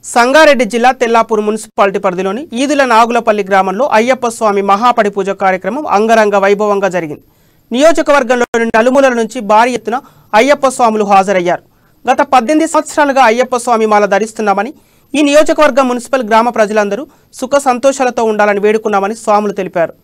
సంగారెడ్డి జిల్లా తెల్లాపూర్ మున్సిపాలిటీ పరిధిలోని ఈదుల నాగులపల్లి గ్రామంలో అయ్యప్ప స్వామి మహాపడి పూజ కార్యక్రమం అంగరంగ వైభవంగా జరిగింది. నియోజకవర్గంలోని నలుమూలల నుంచి భారీ ఎత్తున అయ్యప్ప స్వాములు హాజరయ్యారు. గత 18 సంవత్సరాలుగా అయ్యప్ప స్వామి మాల ధరిస్తున్నామని, ఈ నియోజకవర్గం మున్సిపల్ గ్రామ ప్రజలందరూ సుఖ సంతోషాలతో ఉండాలని వేడుకున్నామని స్వాములు తెలిపారు.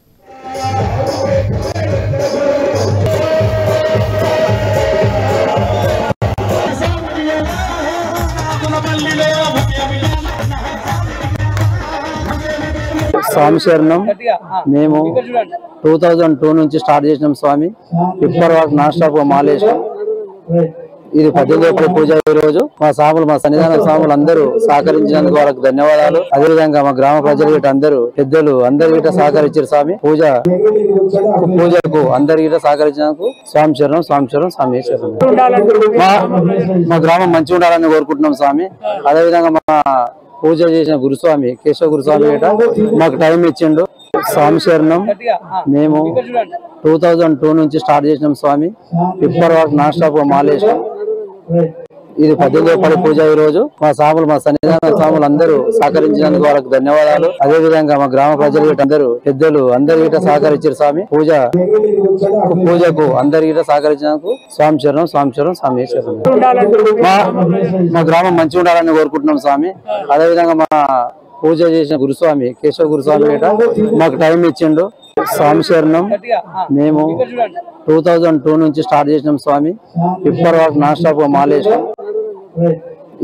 స్వామి శరణం. మేము 2002 నుంచి స్టార్ట్ చేసినాం స్వామి. ఇప్పటి వరకు నాన్ స్టాప్ మాలేసాం. ఇది 18వ పూజ. ఈ రోజు మా స్వాములు, మా సన్నిధాన స్వాములు అందరూ సహకరించినందుకు వాళ్ళకి ధన్యవాదాలు. అదేవిధంగా మా గ్రామ ప్రజలు గిట్ట అందరూ పెద్దలు అందరు గిట్ట సహకరించారు. స్వామి పూజకు అందరు గిట్ట సహకరించినందుకు స్వామి శరణం, స్వామి శరణం, స్వామి శరణం. మా గ్రామం మంచిగా ఉండాలని కోరుకుంటున్నాం స్వామి. అదేవిధంగా మా పూజ చేసిన గురుస్వామి కేశవ గురుస్వామి మాకు టైం ఇచ్చిండు. స్వామి శరణం. మేము 2002 నుంచి స్టార్ట్ చేసినాం స్వామి. ఇప్పటి వరకు నాన్ స్టాప్ మాలేసాం. ఇది 18వ పూజ. ఈ రోజు మా స్వాములు, మా సన్నిధాన స్వాములు అందరూ సహకరించినందుకు వాళ్ళకి ధన్యవాదాలు. అదేవిధంగా మా గ్రామ ప్రజలు గిట్ట అందరూ పెద్దలు అందరు గిట్ట సహకరించారు. స్వామి పూజకు అందరు గిట్ట సహకరించినందుకు స్వామి శరణం, స్వామి శరణం, స్వామి శరణం. మా గ్రామం మంచిగా ఉండాలని కోరుకుంటున్నాం స్వామి. అదేవిధంగా మా పూజ చేసిన గురుస్వామి కేశవ గురుస్వామి మాకు టైం ఇచ్చిండు. స్వామి శరణం. మేము 2002 నుంచి స్టార్ట్ చేసినాం స్వామి. ఇప్పటి వరకు నాన్ స్టాప్ మాలేసాం.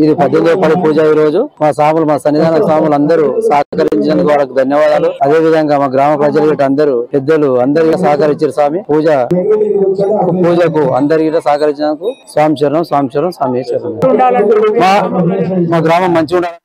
ఇది 18వ పూజ. ఈ రోజు మా స్వాములు, మా సన్నిధాన స్వాములు అందరూ సహకరించినందుకు వాళ్ళకి ధన్యవాదాలు. అదేవిధంగా మా గ్రామ ప్రజలు గిట్ట అందరూ పెద్దలు అందరు సహకరించారు. స్వామి పూజకు అందరు గిట్ట సహకరించినందుకు స్వామి శరణం, స్వామి శరణం, స్వామి శరణం. మా గ్రామం మంచిగా ఉండాలి.